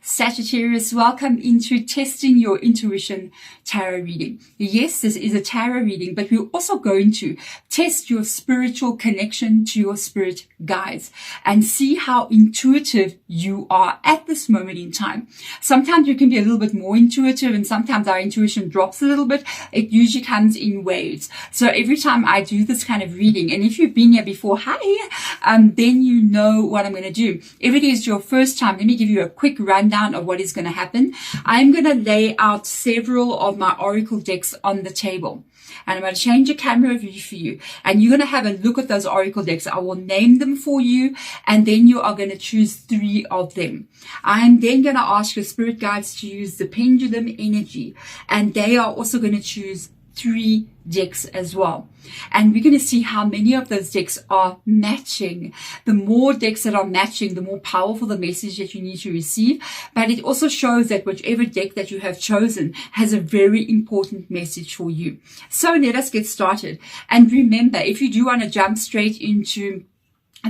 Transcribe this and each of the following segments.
Sagittarius, welcome into Testing Your Intuition Tarot Reading. Yes, this is a tarot reading, but we're also going to test your spiritual connection to your spirit guides and see how intuitive you are at this moment in time. Sometimes you can be a little bit more intuitive and sometimes our intuition drops a little bit. It usually comes in waves. So every time I do this kind of reading, and if you've been here before, hi, then you know what I'm going to do. If it is your first time, let me give you a quick rundown of what is going to happen. I'm going to lay out several of my oracle decks on the table. And I'm going to change the camera view for you. And you're going to have a look at those oracle decks. I will name them for you. And then you are going to choose 3 of them. I'm then going to ask your spirit guides to use the pendulum energy. And they are also going to choose 3 decks as well. And we're going to see how many of those decks are matching. The more decks that are matching, the more powerful the message that you need to receive. But it also shows that whichever deck that you have chosen has a very important message for you. So let us get started. And remember, if you do want to jump straight into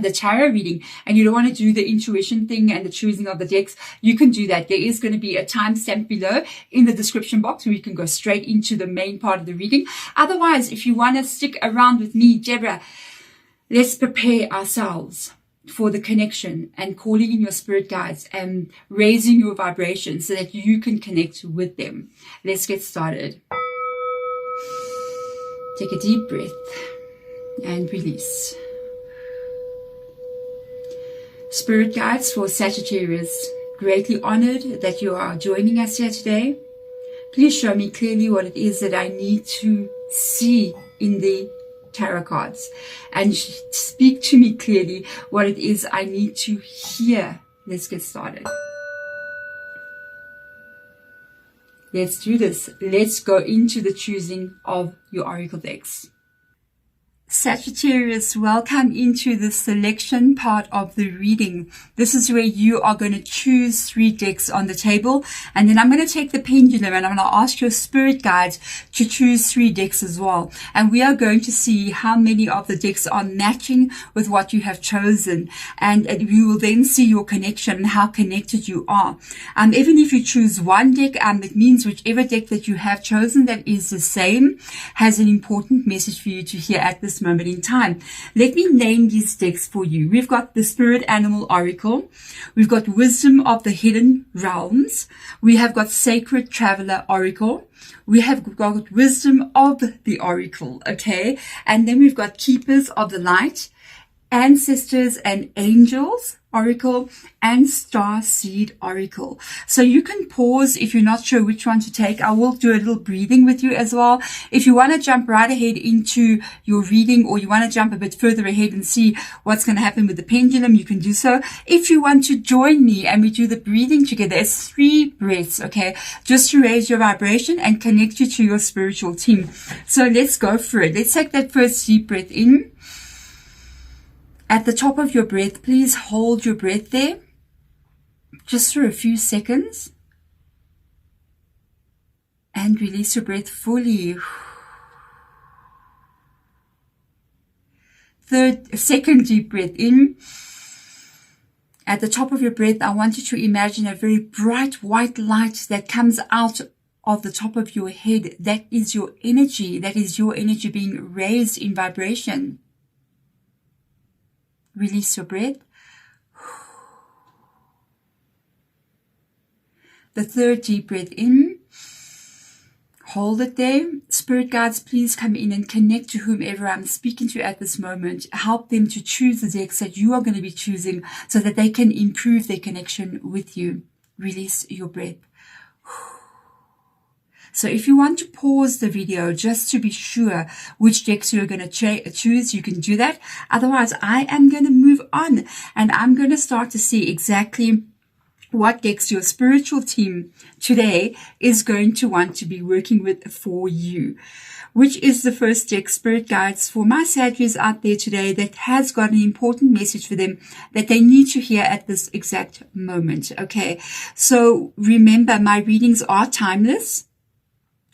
the tarot reading and you don't want to do the intuition thing and the choosing of the decks, you can do that. There is going to be a timestamp below in the description box where you can go straight into the main part of the reading. Otherwise, if you want to stick around with me, Deborah, let's prepare ourselves for the connection and calling in your spirit guides and raising your vibration so that you can connect with them. Let's get started. Take a deep breath and release. Spirit guides for Sagittarius, greatly honored that you are joining us here today. Please show me clearly what it is that I need to see in the tarot cards, and speak to me clearly what it is I need to hear. Let's get started. Let's do this. Let's go into the choosing of your oracle decks. Sagittarius, welcome into the selection part of the reading. This is where you are going to choose 3 decks on the table, and then I'm going to take the pendulum and I'm going to ask your spirit guides to choose 3 decks as well. And we are going to see how many of the decks are matching with what you have chosen, and you will then see your connection and how connected you are. Even if you choose 1 deck, it means whichever deck that you have chosen that is the same has an important message for you to hear at this moment in time. Let me name these decks for you. We've got the Spirit Animal Oracle. We've got Wisdom of the Hidden Realms. We have got Sacred Traveler Oracle. We have got Wisdom of the Oracle, okay? And then we've got Keepers of the Light, Ancestors and Angels Oracle, and Star Seed Oracle. So you can pause if you're not sure which one to take. I will do a little breathing with you as well. If you want to jump right ahead into your reading, or you want to jump a bit further ahead and see what's going to happen with the pendulum, you can do so. If you want to join me and we do the breathing together, it's 3 breaths, okay? Just to raise your vibration and connect you to your spiritual team. So let's go for it. Let's take that first deep breath in. At the top of your breath, please hold your breath there just for a few seconds and release your breath fully. Second deep breath in. At the top of your breath, I want you to imagine a very bright white light that comes out of the top of your head. That is your energy. That is your energy being raised in vibration. Release your breath. The third deep breath in. Hold it there. Spirit guides, please come in and connect to whomever I'm speaking to at this moment. Help them to choose the decks that you are going to be choosing so that they can improve their connection with you. Release your breath. So if you want to pause the video just to be sure which decks you're going to choose, you can do that. Otherwise, I am going to move on and I'm going to start to see exactly what decks your spiritual team today is going to want to be working with for you. Which is the first deck, Spirit Guides, for my Sagittarius out there today that has got an important message for them that they need to hear at this exact moment. Okay, so remember, my readings are timeless.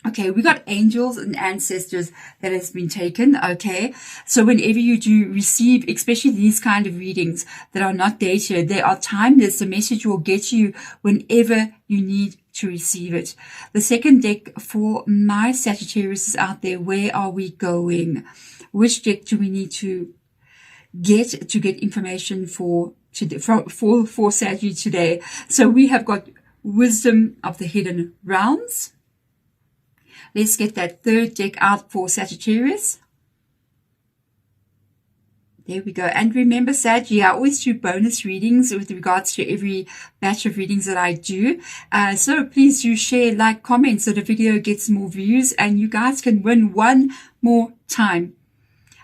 Okay, we got angels and ancestors that has been taken. Okay, so whenever you do receive, especially these kind of readings that are not dated, they are timeless. The message will get you whenever you need to receive it. The second deck for my Sagittarius out there. Where are we going? Which deck do we need to get information for today, for Saggy today? So we have got wisdom of the hidden realms. Let's get that third deck out for Sagittarius. There we go. And remember, Sag, I always do bonus readings with regards to every batch of readings that I do. So please do share, like, comment so the video gets more views and you guys can win one more time.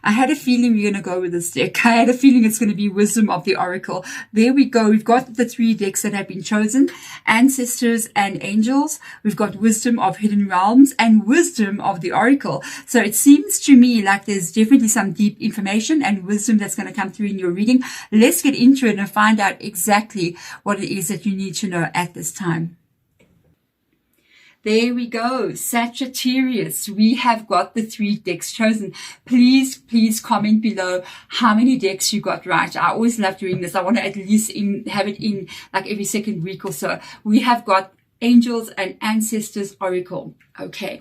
I had a feeling we're going to go with this deck. I had a feeling it's going to be Wisdom of the Oracle. There we go. We've got the 3 decks that have been chosen. Ancestors and Angels. We've got Wisdom of Hidden Realms and Wisdom of the Oracle. So it seems to me like there's definitely some deep information and wisdom that's going to come through in your reading. Let's get into it and find out exactly what it is that you need to know at this time. There we go, Sagittarius. We have got the 3 decks chosen. Please comment below how many decks you got right. I always love doing this. I want to at least have it in like every second week or so. We have got Angels and Ancestors Oracle. Okay.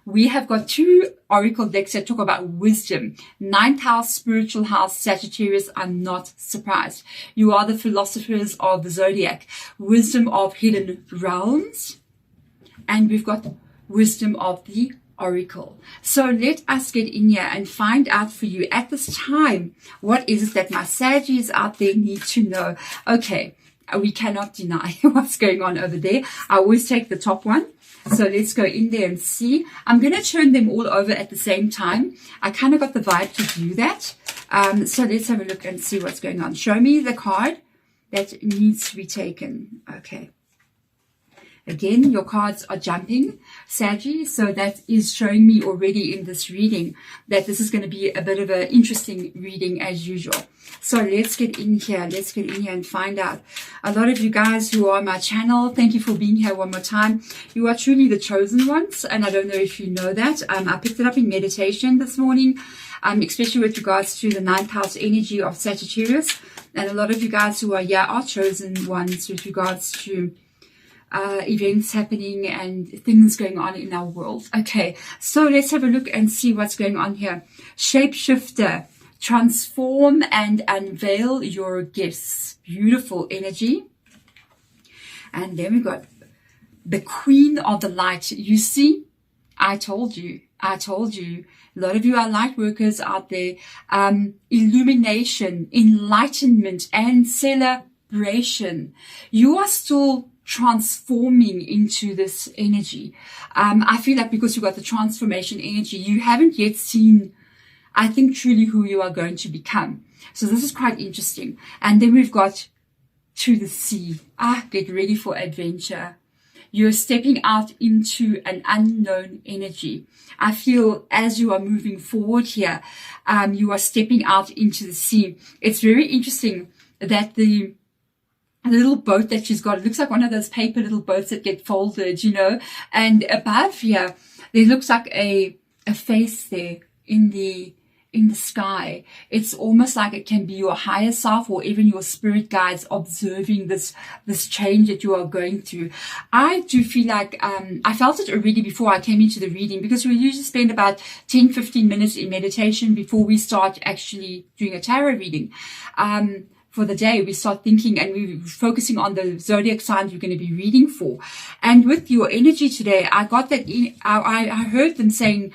We have got 2 Oracle decks that talk about wisdom. 9th house, spiritual house, Sagittarius. I'm not surprised. You are the philosophers of the zodiac. Wisdom of hidden realms. And we've got Wisdom of the Oracle. So let us get in here and find out for you at this time, what is it that my Saggies out there need to know? Okay, we cannot deny what's going on over there. I always take the top one. So let's go in there and see. I'm going to turn them all over at the same time. I kind of got the vibe to do that. So let's have a look and see what's going on. Show me the card that needs to be taken. Okay. Again, your cards are jumping, Saggy, so that is showing me already in this reading that this is going to be a bit of an interesting reading as usual. So let's get in here. Let's get in here and find out. A lot of you guys who are on my channel, thank you for being here one more time. You are truly the chosen ones, and I don't know if you know that. I picked it up in meditation this morning, especially with regards to the 9th house energy of Sagittarius. And a lot of you guys who are here are chosen ones with regards to events happening and things going on in our world. Okay, so let's have a look and see what's going on here. Shapeshifter, transform and unveil your gifts. Beautiful energy. And then we've got the Queen of the Light. You see, I told you. A lot of you are light workers out there. Illumination, enlightenment, and celebration. You are still transforming into this energy. I feel like because you've got the transformation energy, you haven't yet seen, I think, truly who you are going to become. So this is quite interesting. And then we've got to the sea. Get ready for adventure. You're stepping out into an unknown energy. I feel as you are moving forward here, you are stepping out into the sea. It's very interesting that the little boat that she's got, it looks like one of those paper little boats that get folded, you know, and above here, there looks like a face there in the sky. It's almost like it can be your higher self or even your spirit guides observing this change that you are going through. I do feel like, I felt it already before I came into the reading, because we usually spend about 10-15 minutes in meditation before we start actually doing a tarot reading. For the day, we start thinking and we're focusing on the zodiac signs you're going to be reading for. And with your energy today, I got that I heard them saying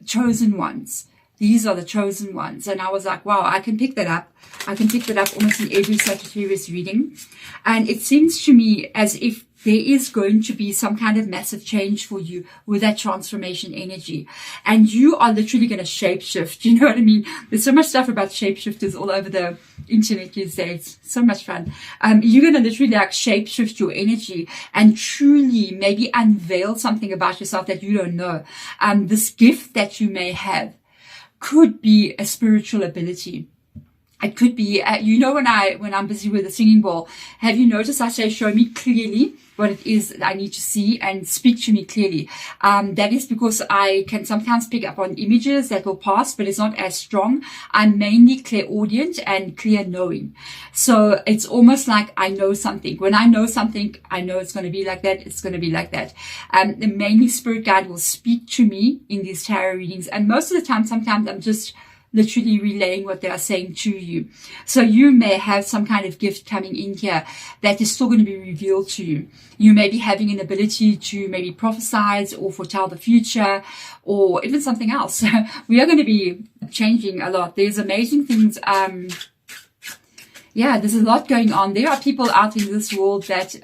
chosen ones. These are the chosen ones. And I was like, wow, I can pick that up. I can pick that up almost in every Sagittarius reading. And it seems to me as if there is going to be some kind of massive change for you with that transformation energy. And you are literally going to shapeshift. You know what I mean? There's so much stuff about shapeshifters all over the internet these days. So much fun. You're going to literally like shapeshift your energy and truly maybe unveil something about yourself that you don't know. This gift that you may have could be a spiritual ability. It could be, you know, when I'm busy with the singing bowl, have you noticed I say, show me clearly what it is that I need to see and speak to me clearly. That is because I can sometimes pick up on images that will pass, but it's not as strong. I'm mainly clairaudient and clear knowing. So it's almost like I know something. When I know something, I know it's going to be like that. It's going to be like that. Mainly spirit guide will speak to me in these tarot readings. And most of the time, sometimes I'm just literally relaying what they are saying to you. So you may have some kind of gift coming in here that is still going to be revealed to you. You may be having an ability to maybe prophesize or foretell the future or even something else. We are going to be changing a lot. There's amazing things. Yeah, there's a lot going on. There are people out in this world that,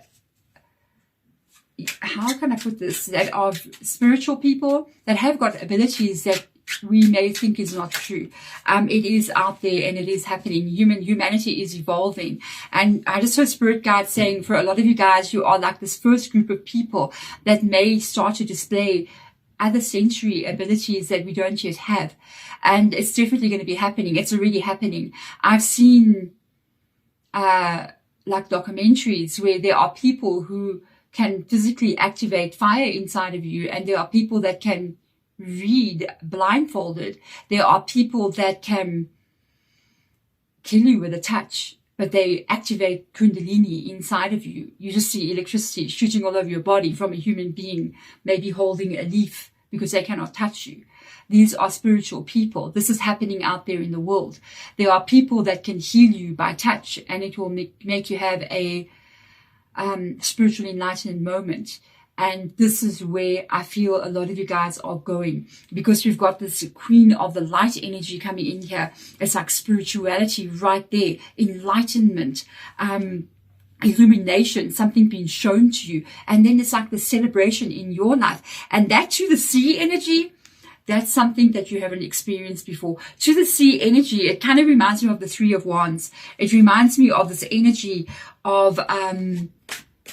how can I put this, that are spiritual people that have got abilities that we may think is not true. It is out there and it is happening. Humanity is evolving. And I just heard spirit guide saying for a lot of you guys, you are like this first group of people that may start to display other sensory abilities that we don't yet have. And it's definitely going to be happening. It's already happening. I've seen, like documentaries where there are people who can physically activate fire inside of you. And there are people that can read blindfolded. There are people that can kill you with a touch, but they activate kundalini inside of you. You just see electricity shooting all over your body from a human being, maybe holding a leaf because they cannot touch you. These are spiritual people. This is happening out there in the world. There are people that can heal you by touch, and it will make you have a spiritual enlightened moment. And this is where I feel a lot of you guys are going, because we've got this queen of the light energy coming in here. It's like spirituality right there, enlightenment, illumination, something being shown to you. And then it's like the celebration in your life. And that to the sea energy, that's something that you haven't experienced before. To the sea energy, it kind of reminds me of the Three of Wands. It reminds me of this energy of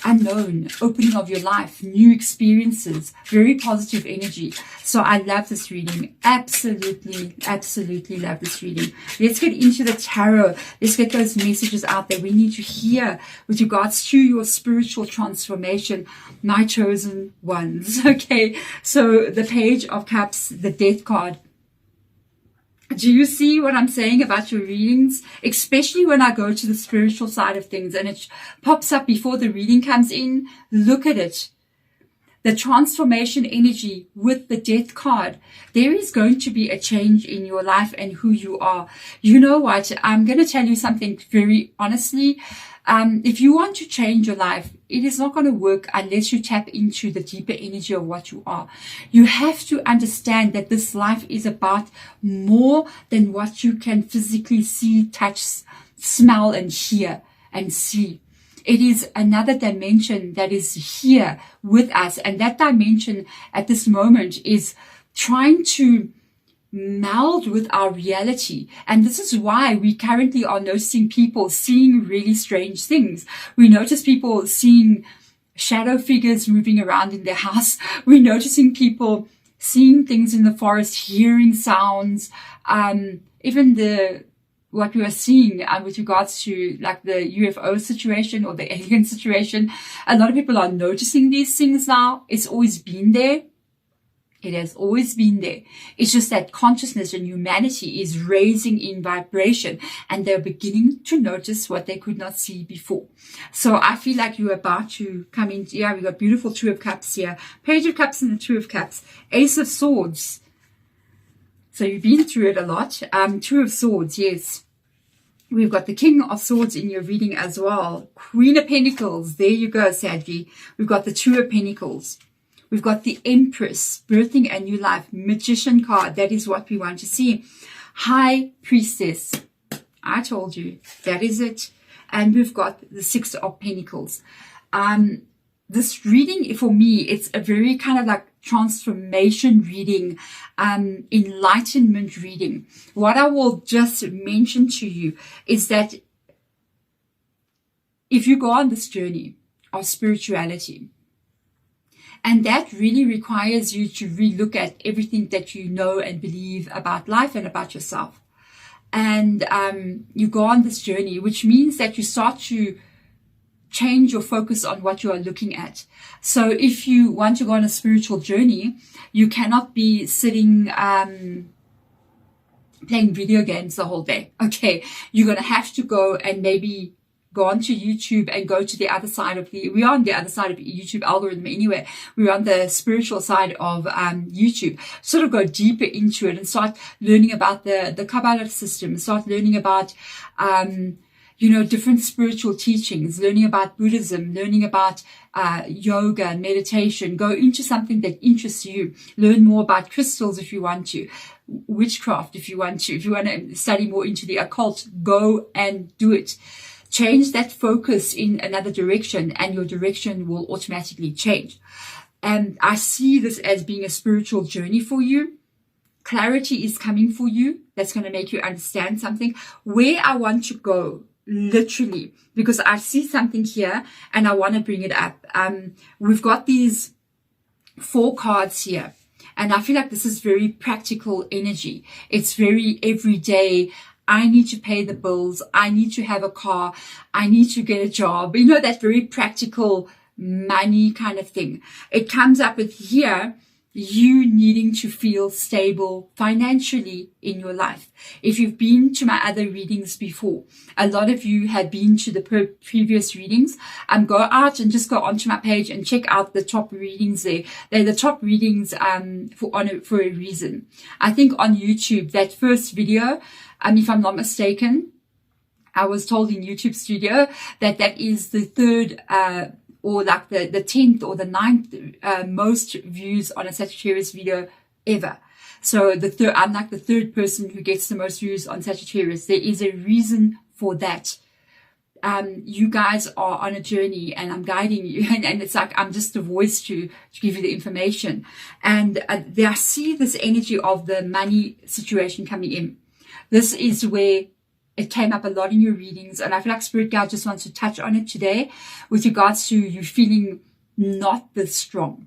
unknown, opening of your life, new experiences, very positive energy. So I love this reading. Absolutely, absolutely love this reading. Let's get into the tarot. Let's get those messages out there we need to hear with regards to your spiritual transformation, my chosen ones. Okay, so the Page of Cups, the Death card. Do you see what I'm saying about your readings? Especially when I go to the spiritual side of things and it pops up before the reading comes in. Look at it. The transformation energy with the Death card. There is going to be a change in your life and who you are. You know what? I'm going to tell you something very honestly. If you want to change your life, it is not going to work unless you tap into the deeper energy of what you are. You have to understand that this life is about more than what you can physically see, touch, smell, and hear and see. It is another dimension that is here with us. And that dimension at this moment is trying to meld with our reality. And this is why we currently are noticing people seeing really strange things. We notice people seeing shadow figures moving around in their house. We're noticing people seeing things in the forest, hearing sounds, even what we are seeing with regards to like the UFO situation or the alien situation. A lot of people are noticing these things now. It's always been there. It has always been there. It's just that consciousness and humanity is raising in vibration and they're beginning to notice what they could not see before. So I feel like you're about to come in. Yeah, we got beautiful Two of Cups here. Page of Cups and the Two of Cups. Ace of Swords. So you've been through it a lot. Two of Swords, yes. We've got the King of Swords in your reading as well. Queen of Pentacles. There you go, Sadie. We've got the Two of Pentacles. We've got the Empress, birthing a new life. Magician card. That is what we want to see. High Priestess. I told you. That is it. And we've got the Six of Pentacles. This reading, for me, it's a very kind of like transformation reading, enlightenment reading. What I will just mention to you is that if you go on this journey of spirituality, and that really requires you to relook at everything that you know and believe about life and about yourself. and you go on this journey, which means that you start to change your focus on what you are looking at. So if you want to go on a spiritual journey, you cannot be sitting playing video games the whole day. Okay, you're going to have to go and maybe go onto YouTube and go to the other side of we're on the other side of the YouTube algorithm anyway. We're on the spiritual side of YouTube. Sort of go deeper into it and start learning about the Kabbalah system, start learning about, different spiritual teachings, learning about Buddhism, learning about yoga and meditation. Go into something that interests you. Learn more about crystals if you want to, witchcraft if you want to. If you want to study more into the occult, go and do it. Change that focus in another direction, and your direction will automatically change. And I see this as being a spiritual journey for you. Clarity is coming for you. That's going to make you understand something. Where I want to go, literally, because I see something here and I want to bring it up. We've got these 4 cards here, and I feel like this is very practical energy. It's very everyday. I need to pay the bills. I need to have a car. I need to get a job. You know, that very practical money kind of thing. It comes up with here, you needing to feel stable financially in your life. If you've been to my other readings before, a lot of you have been to the previous readings. Go out and just go onto my page and check out the top readings there. They're the top readings for a reason. I think on YouTube, that first video, if I'm not mistaken, I was told in YouTube Studio that is the third or like the 10th or the 9th most views on a Sagittarius video ever. So I'm like the third person who gets the most views on Sagittarius. There is a reason for that. You guys are on a journey and I'm guiding you, and it's like I'm just a voice to give you the information. And I see this energy of the money situation coming in. This is where it came up a lot in your readings, and I feel like Spirit Guide just wants to touch on it today with regards to you feeling not this strong.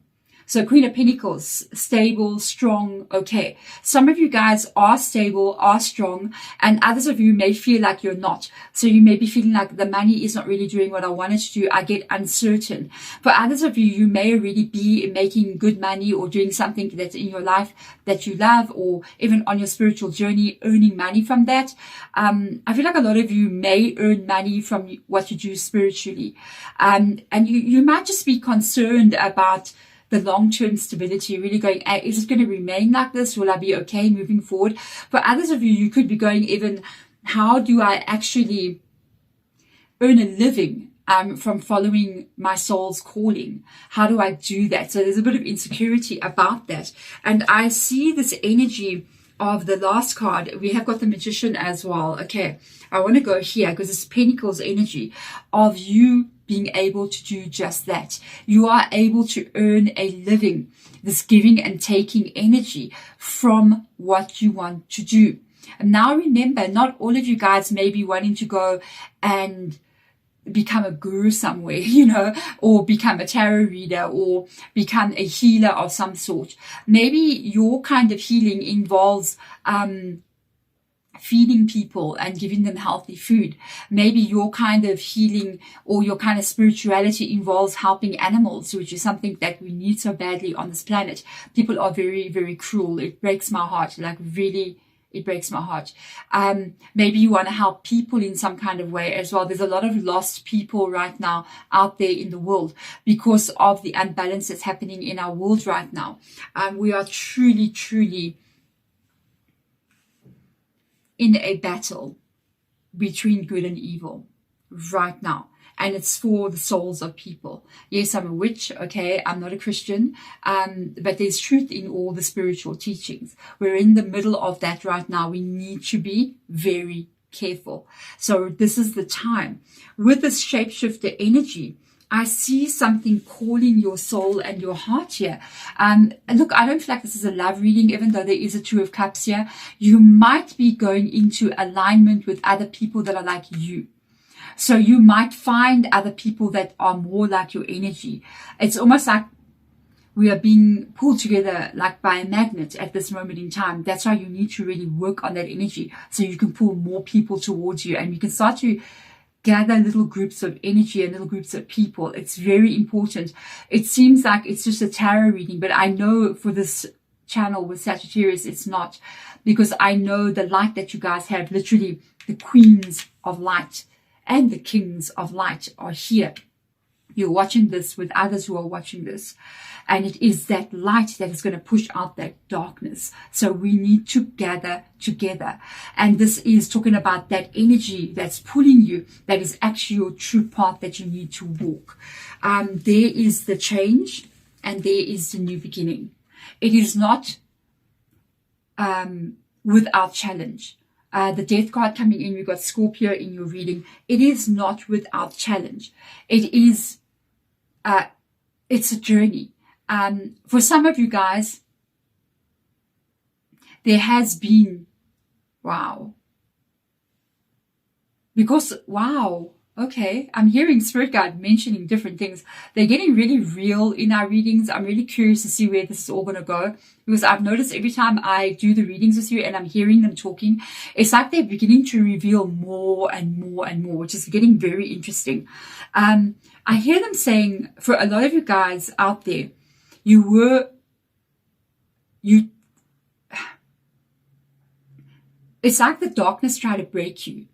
So Queen of Pentacles, stable, strong, okay. Some of you guys are stable, are strong, and others of you may feel like you're not. So you may be feeling like the money is not really doing what I want it to do. I get uncertain. For others of you, you may already be making good money or doing something that's in your life that you love, or even on your spiritual journey, earning money from that. I feel like a lot of you may earn money from what you do spiritually. And you might just be concerned about the long-term stability, really going, is it going to remain like this? Will I be okay moving forward? For others of you, you could be going even, how do I actually earn a living from following my soul's calling? How do I do that? So there's a bit of insecurity about that. And I see this energy of the last card. We have got the Magician as well. Okay, I want to go here because it's Pentacles energy of you being able to do just that. You are able to earn a living, this giving and taking energy from what you want to do. And now remember, not all of you guys may be wanting to go and become a guru somewhere, or become a tarot reader or become a healer of some sort. Maybe your kind of healing involves feeding people and giving them healthy food. Maybe your kind of healing or your kind of spirituality involves helping animals, which is something that we need so badly on this planet. People are very, very cruel. It breaks my heart, like really. It breaks my heart. Maybe you want to help people in some kind of way as well. There's a lot of lost people right now out there in the world because of the unbalance that's happening in our world right now. We are truly, truly in a battle between good and evil right now. And it's for the souls of people. Yes, I'm a witch, okay? I'm not a Christian, but there's truth in all the spiritual teachings. We're in the middle of that right now. We need to be very careful. So this is the time. With this shapeshifter energy, I see something calling your soul and your heart here. Look, I don't feel like this is a love reading, even though there is a Two of Cups here. You might be going into alignment with other people that are like you. So you might find other people that are more like your energy. It's almost like we are being pulled together like by a magnet at this moment in time. That's why you need to really work on that energy so you can pull more people towards you, and you can start to gather little groups of energy and little groups of people. It's very important. It seems like it's just a tarot reading, but I know for this channel with Sagittarius, it's not, because I know the light that you guys have, literally the queens of light and the kings of light are here. You're watching this with others who are watching this. And it is that light that is going to push out that darkness. So we need to gather together. And this is talking about that energy that's pulling you, that is actually your true path that you need to walk. There is the change and there is the new beginning. It is not without challenge. The death card coming in, we've got Scorpio in your reading. It is not without challenge. It is, it's a journey. For some of you guys, there has been, wow. Because, wow, okay, I'm hearing Spirit Guide mentioning different things. They're getting really real in our readings. I'm really curious to see where this is all going to go, because I've noticed every time I do the readings with you and I'm hearing them talking, it's like they're beginning to reveal more and more and more, which is getting very interesting. I hear them saying, for a lot of you guys out there, it's like the darkness tried to break you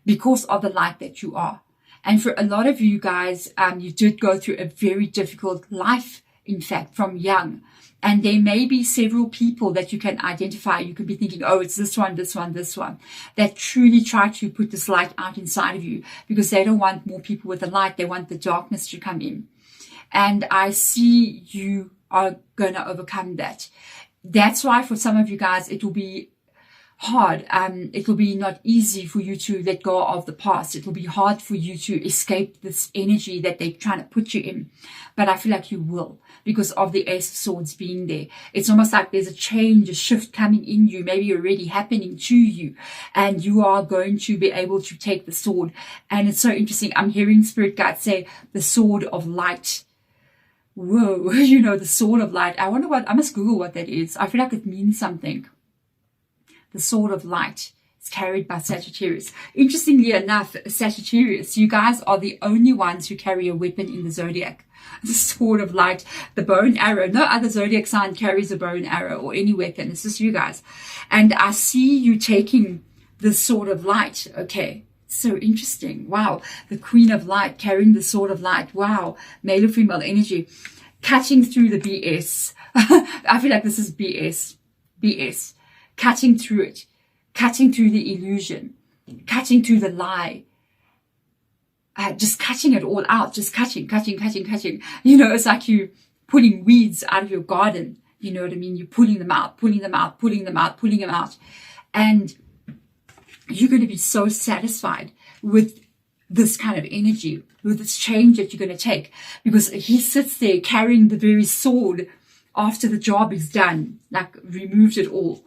because of the light that you are. And for a lot of you guys, you did go through a very difficult life, in fact, from young. And there may be several people that you can identify. You could be thinking, oh, it's this one, this one, this one, that truly try to put this light out inside of you, because they don't want more people with the light. They want the darkness to come in. And I see you are going to overcome that. That's why for some of you guys, it will be hard. It will be not easy for you to let go of the past. It will be hard for you to escape this energy that they're trying to put you in. But I feel like you will, because of the Ace of Swords being there. It's almost like there's a change, a shift coming in you, maybe already happening to you, and you are going to be able to take the sword. And it's so interesting. I'm hearing Spirit Guide say the sword of light. Whoa, you know, the sword of light. I wonder I must Google what that is. I feel like it means something. The sword of light is carried by Sagittarius. Interestingly enough, Sagittarius, you guys are the only ones who carry a weapon in the zodiac. The sword of light, the bow and arrow. No other zodiac sign carries a bow and arrow or any weapon. It's just you guys. And I see you taking the sword of light. Okay. So interesting. Wow. The Queen of Light carrying the sword of light. Wow. Male or female energy. Cutting through the BS. I feel like this is BS. BS. Cutting through it. Cutting through the illusion. Cutting through the lie. Just cutting it all out. Just cutting. You know, it's like you pulling weeds out of your garden. You know what I mean? You're pulling them out. And you're going to be so satisfied with this kind of energy, with this change that you're going to take, because he sits there carrying the very sword after the job is done, like removed it all,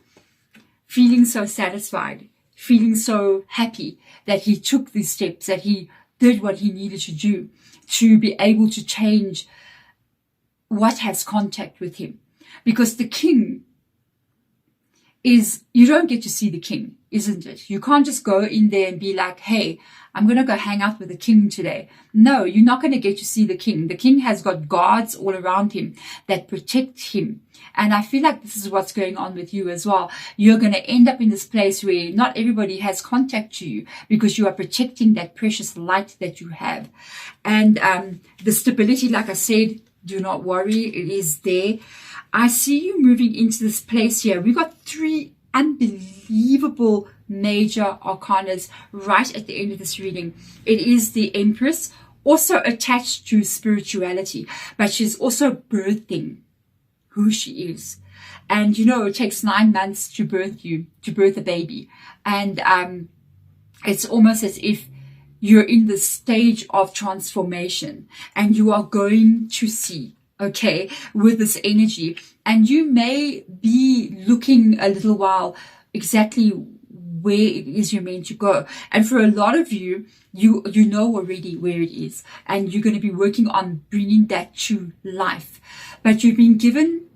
feeling so satisfied, feeling so happy that he took these steps, that he did what he needed to do to be able to change what has contact with him. Because the king is, you don't get to see the king, isn't it? You can't just go in there and be like, hey, I'm going to go hang out with the king today. No, you're not going to get to see the king. The king has got guards all around him that protect him. And I feel like this is what's going on with you as well. You're going to end up in this place where not everybody has contact to you, because you are protecting that precious light that you have. And the stability, like I said, do not worry. It is there. I see you moving into this place here. We've got 3 unbelievable major arcanas right at the end of this reading. It is the Empress, also attached to spirituality, but she's also birthing who she is. And you know, it takes 9 months to birth a baby. And it's almost as if you're in the stage of transformation, and you are going to see, okay, with this energy. And you may be looking a little while exactly where it is you're meant to go. And for a lot of you, you know already where it is, and you're going to be working on bringing that to life. But you've been given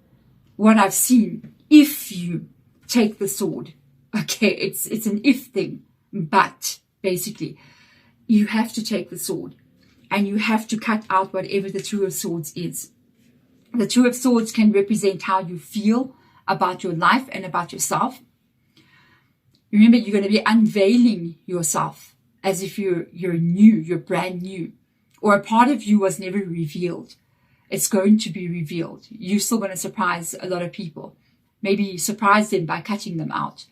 what I've seen. If you take the sword, okay, it's an if thing, but basically you have to take the sword and you have to cut out whatever the Two of Swords is. The Two of Swords can represent how you feel about your life and about yourself. Remember, you're going to be unveiling yourself as if you're new, you're brand new, or a part of you was never revealed. It's going to be revealed. You're still going to surprise a lot of people. Maybe surprise them by cutting them out.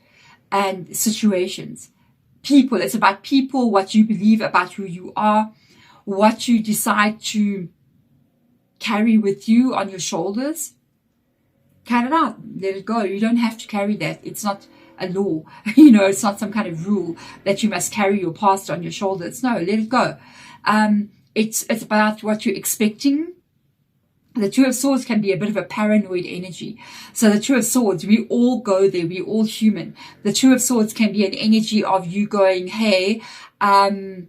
And situations, people, it's about people, what you believe about who you are, what you decide to carry with you on your shoulders. Cut it out. Let it go. You don't have to carry that. It's not a law. It's not some kind of rule that you must carry your past on your shoulders. No, let it go. It's about what you're expecting. The Two of Swords can be a bit of a paranoid energy. So the Two of Swords, we all go there. We're all human. The Two of Swords can be an energy of you going, hey, I'm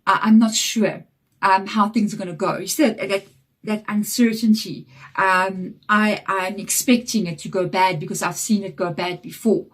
not sure how things are going to go. You said that uncertainty. I'm expecting it to go bad because I've seen it go bad before.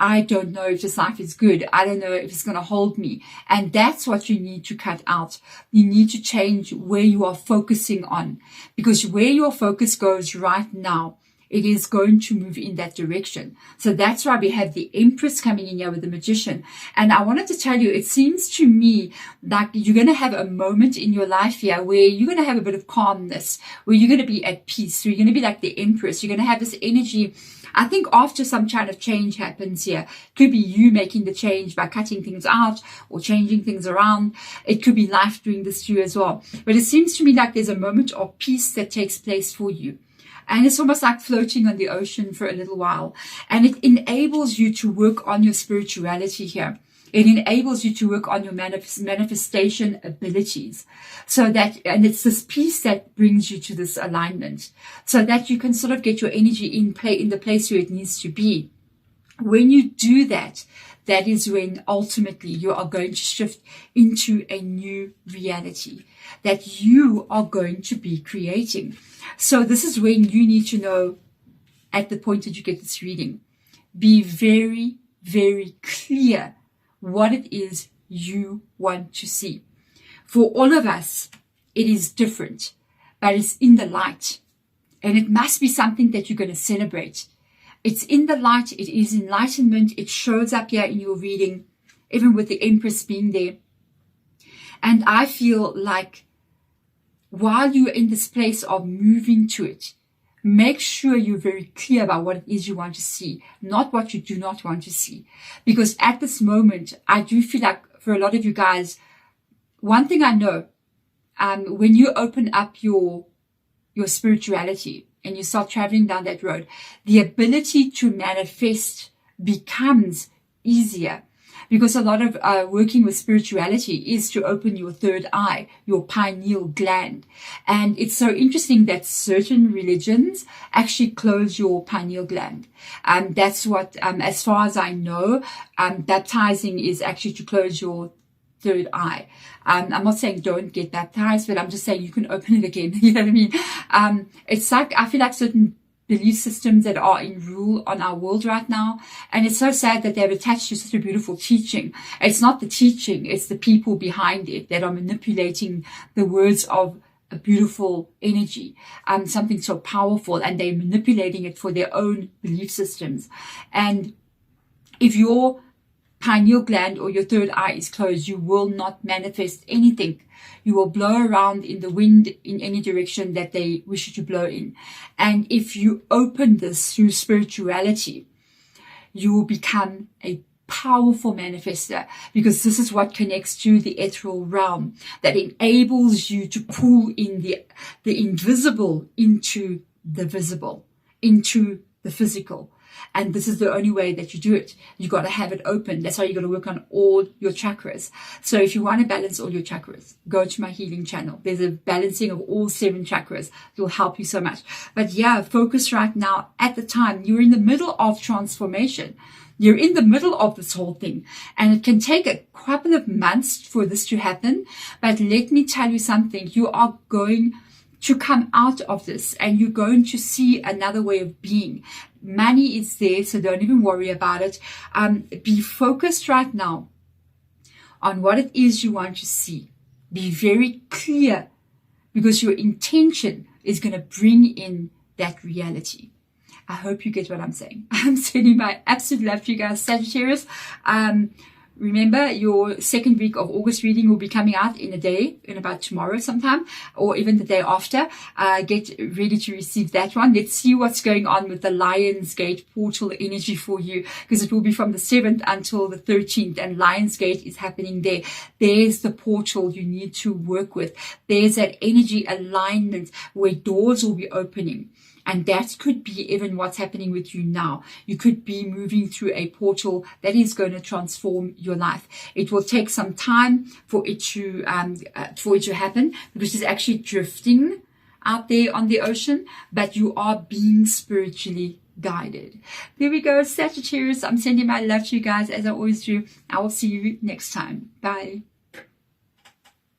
I don't know if this life is good. I don't know if it's going to hold me. And that's what you need to cut out. You need to change where you are focusing on, because where your focus goes right now, it is going to move in that direction. So that's why we have the Empress coming in here with the Magician. And I wanted to tell you, it seems to me like you're going to have a moment in your life here where you're going to have a bit of calmness, where you're going to be at peace. So you're going to be like the Empress. You're going to have this energy. I think after some kind of change happens here, it could be you making the change by cutting things out or changing things around. It could be life doing this to you as well. But it seems to me like there's a moment of peace that takes place for you. And it's almost like floating on the ocean for a little while. And it enables you to work on your spirituality here. It enables you to work on your manifestation abilities. So that, and it's this peace that brings you to this alignment, so that you can sort of get your energy in the place where it needs to be. When you do that, that is when ultimately you are going to shift into a new reality that you are going to be creating. So this is when you need to know, at the point that you get this reading, be very, very clear what it is you want to see. For all of us, it is different, but it's in the light. And it must be something that you're going to celebrate. It's in the light. It is enlightenment. It shows up here in your reading, even with the Empress being there. And I feel like while you're in this place of moving to it, make sure you're very clear about what it is you want to see, not what you do not want to see. Because at this moment, I do feel like for a lot of you guys, one thing I know, when you open up your spirituality and you start traveling down that road, the ability to manifest becomes easier. Because a lot of working with spirituality is to open your third eye, your pineal gland. And it's so interesting that certain religions actually close your pineal gland. That's what, as far as I know, baptizing is actually to close your third eye. I'm not saying don't get baptized, but I'm just saying you can open it again. You know what I mean? It's like, I feel like certain belief systems that are in rule on our world right now. And it's so sad that they've attached to such a beautiful teaching. It's not the teaching, it's the people behind it that are manipulating the words of a beautiful energy, something so powerful, and they're manipulating it for their own belief systems. And if your pineal gland or your third eye is closed, you will not manifest anything. You will blow around in the wind in any direction that they wish you to blow in. And if you open this through spirituality, you will become a powerful manifester, because this is what connects to the ethereal realm, that enables you to pull in the invisible into the visible, into the physical. And this is the only way that you do it. You got to have it open. That's why you got to work on all your chakras. So if you want to balance all your chakras, go to my healing channel. There's a balancing of all 7 chakras. It will help you so much. But yeah, focus right now. At the time, you're in the middle of transformation. You're in the middle of this whole thing, and it can take a couple of months for this to happen. But let me tell you something, you are going to come out of this, and you're going to see another way of being. Money is there, so don't even worry about it. Be focused right now on what it is you want to see. Be very clear, because your intention is going to bring in that reality. I hope you get what I'm saying. I'm sending my absolute love to you guys, Sagittarius. Remember, your second week of August reading will be coming out in a day, in about tomorrow sometime, or even the day after. Get ready to receive that one. Let's see what's going on with the Lionsgate portal energy for you, because it will be from the 7th until the 13th, and Lionsgate is happening there. There's the portal you need to work with. There's that energy alignment where doors will be opening. And that could be even what's happening with you now. You could be moving through a portal that is going to transform your life. It will take some time for it to happen, because it's actually drifting out there on the ocean, but you are being spiritually guided. There we go, Sagittarius. I'm sending my love to you guys, as I always do. I will see you next time. Bye.